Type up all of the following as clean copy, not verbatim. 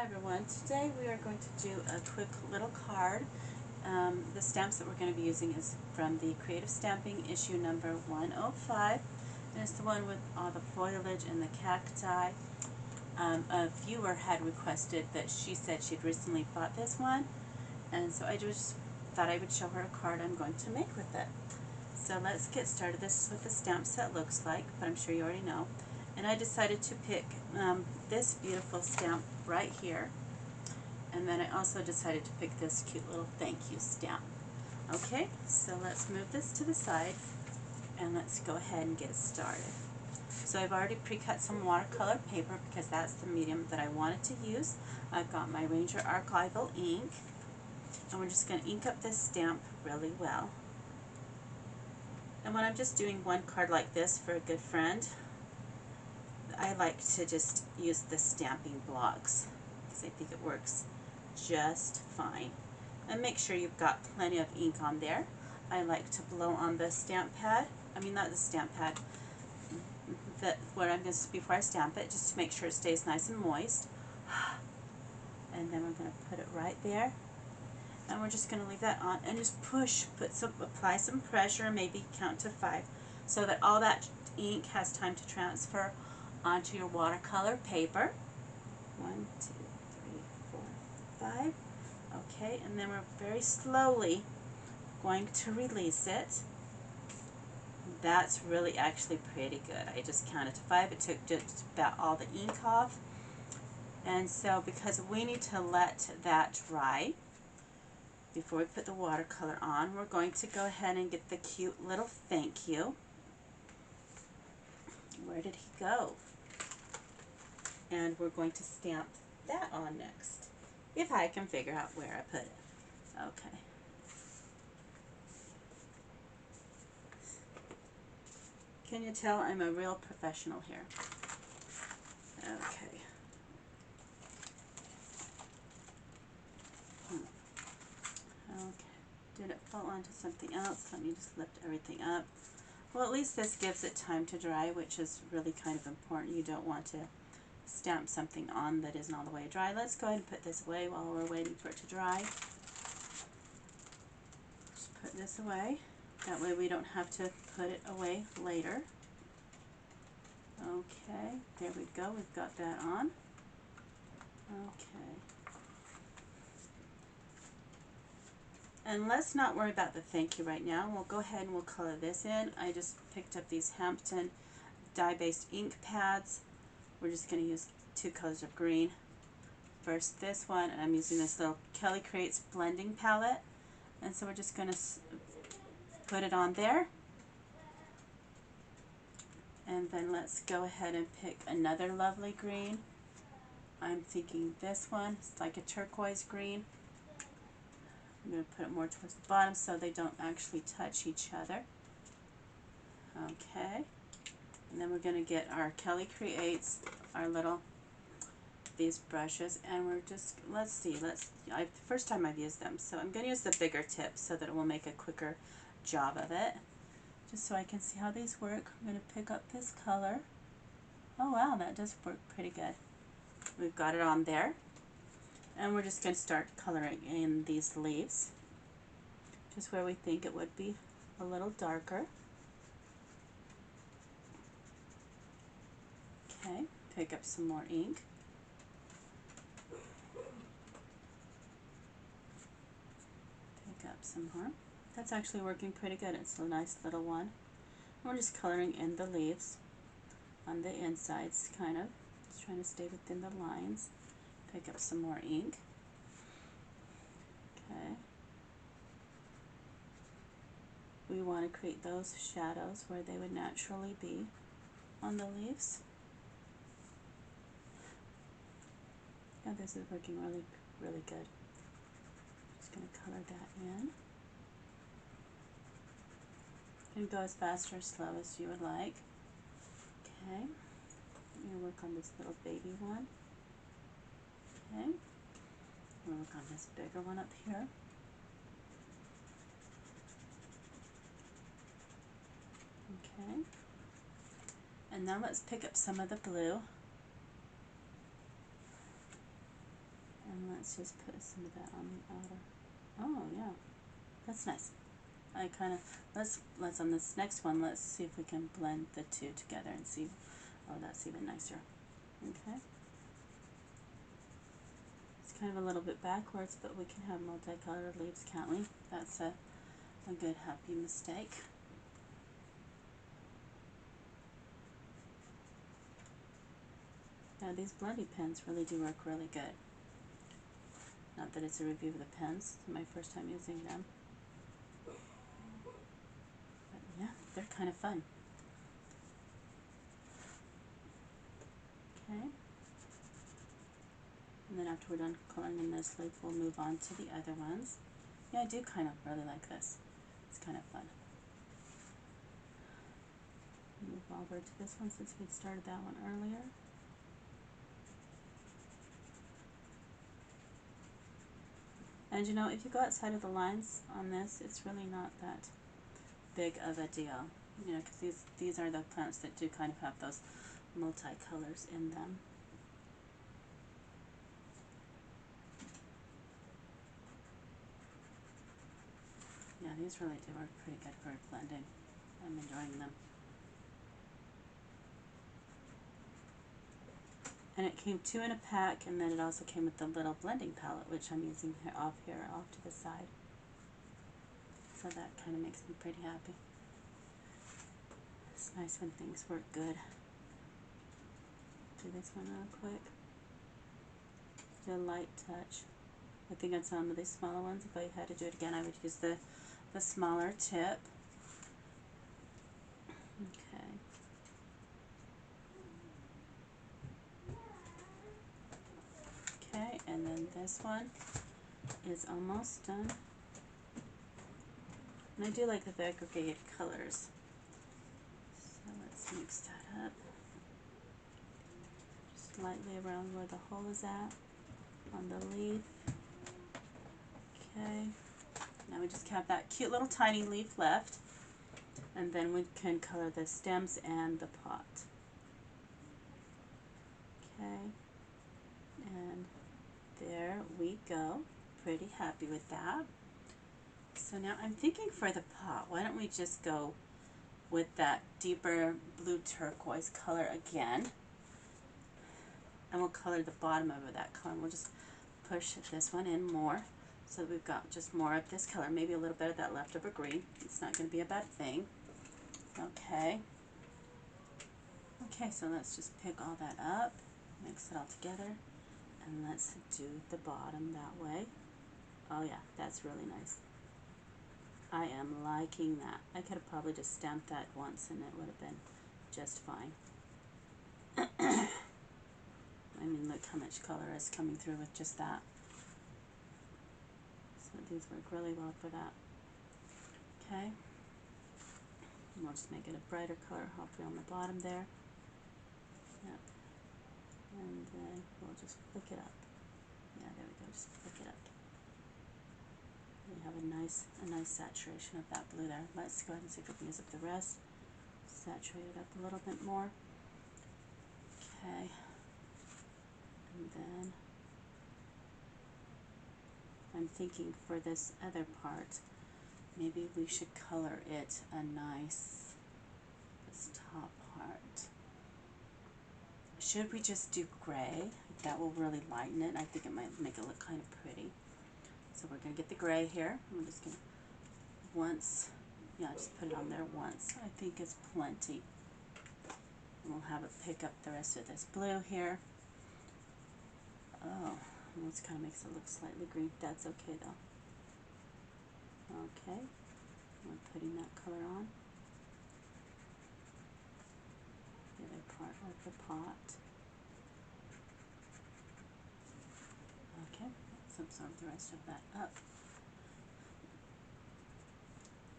everyone, today we are going to do a quick little card. The stamps that we're going to be using is from the Creative Stamping issue number 105, and it's the one with all the foliage and the cacti. A viewer had requested that she said she'd recently bought this one, and so I just thought I would show her a card I'm going to make with it. So let's get started. This is what the stamp set looks like, but I'm sure you already know. And I decided to pick this beautiful stamp right here. And then I also decided to pick this cute little thank you stamp. Okay, so let's move this to the side and let's go ahead and get started. So I've already pre-cut some watercolor paper because that's the medium that I wanted to use. I've got my Ranger Archival ink, and we're just going to ink up this stamp really well. And when I'm just doing one card like this for a good friend, I like to just use the stamping blocks because I think it works just fine. And make sure you've got plenty of ink on there. I like to blow on the stamp pad, not the stamp pad, where I'm going to, before I stamp it, just to make sure it stays nice and moist. And then we're going to put it right there. And we're just going to leave that on and just apply some pressure, maybe count to 5, so that all that ink has time to transfer onto your watercolor paper. 1, 2, 3, 4, 5. Okay, and then we're very slowly going to release it. That's really actually pretty good. I just counted to 5. It took just about all the ink off. And so because we need to let that dry before we put the watercolor on, we're going to go ahead and get the cute little thank you. Where did he go? And we're going to stamp that on next, if I can figure out where I put it. Okay. Can you tell I'm a real professional here? Okay. Okay. Did it fall onto something else? Let me just lift everything up. Well, at least this gives it time to dry, which is really kind of important. You don't want to stamp something on that isn't all the way dry. Let's go ahead and put this away while we're waiting for it to dry. Just put this away. That way we don't have to put it away later. Okay, there we go. We've got that on. Okay. And let's not worry about the thank you right now. We'll go ahead and we'll color this in. I just picked up these Hampton dye-based ink pads. We're just going to use 2 colors of green. First this one, and I'm using this little Kelly Creates blending palette. And so we're just going to put it on there. And then let's go ahead and pick another lovely green. I'm thinking this one. It's like a turquoise green. I'm going to put it more towards the bottom so they don't actually touch each other. Okay. And then we're going to get our Kelly Creates, these brushes, and we're just, let's see, first time I've used them, so I'm going to use the bigger tip so that it will make a quicker job of it. Just so I can see how these work, I'm going to pick up this color. Oh wow, that does work pretty good. We've got it on there. And we're just going to start coloring in these leaves, just where we think it would be a little darker. Okay, pick up some more ink. Pick up some more. That's actually working pretty good. It's a nice little one. We're just coloring in the leaves on the insides, kind of. Just trying to stay within the lines. Pick up some more ink. Okay. We want to create those shadows where they would naturally be on the leaves. Yeah, this is working really, really good. Just going to color that in. You can go as fast or slow as you would like. Okay. I'm going to work on this little baby one. Okay. I'm going to work on this bigger one up here. Okay. And now let's pick up some of the blue. let's just put some of that on the outer. Oh yeah, that's nice. I kind of, let's on this next one, let's see if we can blend the two together and see, oh, that's even nicer. Okay. It's kind of a little bit backwards, but we can have multicolored leaves, can't we? That's a good happy mistake. Yeah, these blending pens really do work really good. Not that it's a review of the pens, it's my first time using them. But yeah, they're kind of fun. Okay. And then after we're done coloring in this leaf, we'll move on to the other ones. Yeah, I do kind of really like this. It's kind of fun. Move over to this one since we started that one earlier. And you know, if you go outside of the lines on this, it's really not that big of a deal. You know, because these are the plants that do kind of have those multicolors in them. Yeah, these really do work pretty good for blending. I'm enjoying them. And it came 2 in a pack, and then it also came with the little blending palette, which I'm using here off to the side. So that kind of makes me pretty happy. It's nice when things work good. Do this one real quick. Do a light touch. I think on some of these smaller ones, if I had to do it again, I would use the smaller tip. Okay. Okay, and then this one is almost done. And I do like the aggregated colors. So let's mix that up. Just lightly around where the hole is at on the leaf. Okay. Now we just have that cute little tiny leaf left. And then we can color the stems and the pot. Okay. And there we go. Pretty happy with that. So now I'm thinking for the pot, why don't we just go with that deeper blue turquoise color again. And we'll color the bottom of that color. We'll just push this one in more so that we've got just more of this color, maybe a little bit of that leftover green. It's not going to be a bad thing. Okay. Okay, so let's just pick all that up, mix it all together, and let's do the bottom that way. Oh yeah, that's really nice. I am liking that. I could have probably just stamped that once and it would have been just fine. I mean, look how much color is coming through with just that. So these work really well for that. Okay. And we'll just make it a brighter color, hopefully on the bottom there. Yep. And then we'll just flick it up. Yeah, there we go, just flick it up. You have a nice saturation of that blue there. Let's go ahead and see if we can use up the rest. Saturate it up a little bit more. Okay. And then I'm thinking for this other part, maybe we should color it a nice, this top part. Should we just do gray? That will really lighten it. I think it might make it look kind of pretty. So we're going to get the gray here. I'm just going to just put it on there once. I think is plenty. And we'll have it pick up the rest of this blue here. Oh, this kind of makes it look slightly green. That's okay though. Okay, we're putting that color on. The other part of the pot. Okay, let's absorb the rest of that up.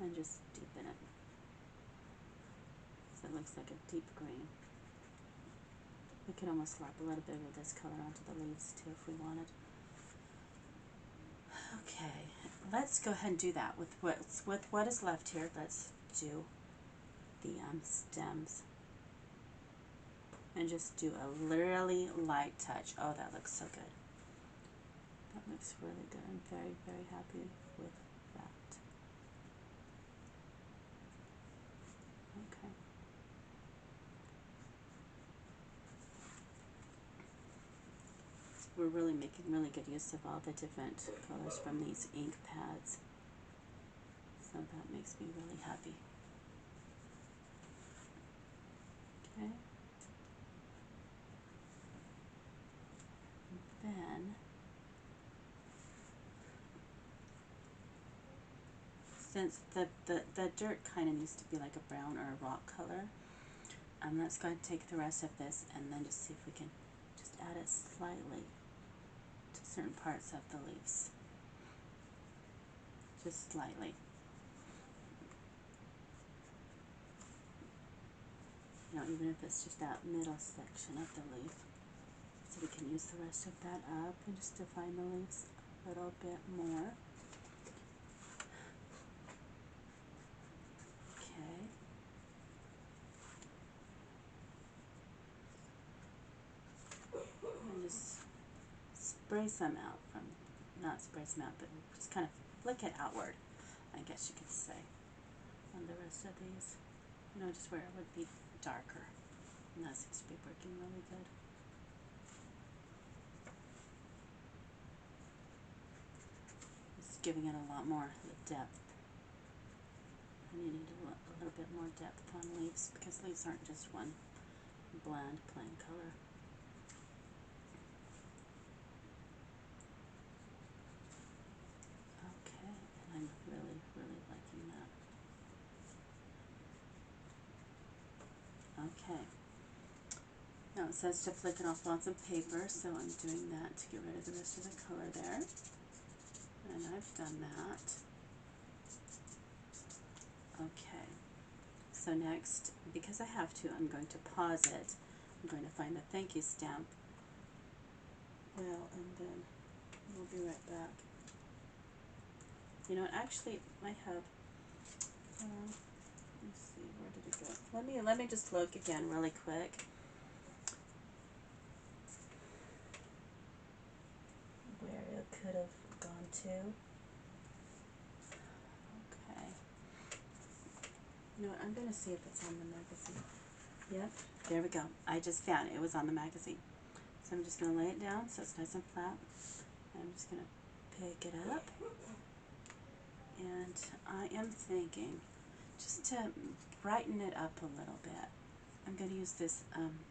And just deepen it. So it looks like a deep green. We could almost slap a little bit of this color onto the leaves too if we wanted. Okay, let's go ahead and do that with what is left here. Let's do the stems and just do a really light touch. Oh, that looks so good. That looks really good. I'm very, very happy with that. Okay. We're really making really good use of all the different colors from these ink pads. So that makes me really happy. Okay. And then, since the dirt kind of needs to be like a brown or a rock color, let's go ahead and take the rest of this and then just see if we can just add it slightly to certain parts of the leaves. Just slightly. You know, even if it's just that middle section of the leaf. So we can use the rest of that up and just define the leaves a little bit more. Okay. And just spray some out from, not spray some out, but just kind of flick it outward, I guess you could say, on the rest of these. You know, just where it would be darker. And that seems to be working really good. It's giving it a lot more depth. And you need a little bit more depth on leaves because leaves aren't just one bland, plain color. Okay, and I'm really, really liking that. Okay. Now it says to flick it off lots of paper, so I'm doing that to get rid of the rest of the color there. And I've done that. Okay. So next, because I have to, I'm going to pause it. I'm going to find the thank you stamp. Well, and then we'll be right back. You know, actually, I have. Let's see, where did it go? Let me just look again really quick. Where it could have gone to. Okay. You know what? I'm going to see if it's on the magazine. Yep, there we go. I just found it. It was on the magazine. So I'm just going to lay it down so it's nice and flat. And I'm just going to pick it up. And I am thinking, just to brighten it up a little bit, I'm going to use this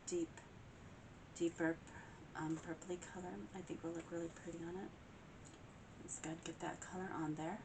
deeper purpley color. I think will look really pretty on it. Let's go ahead and get that color on there.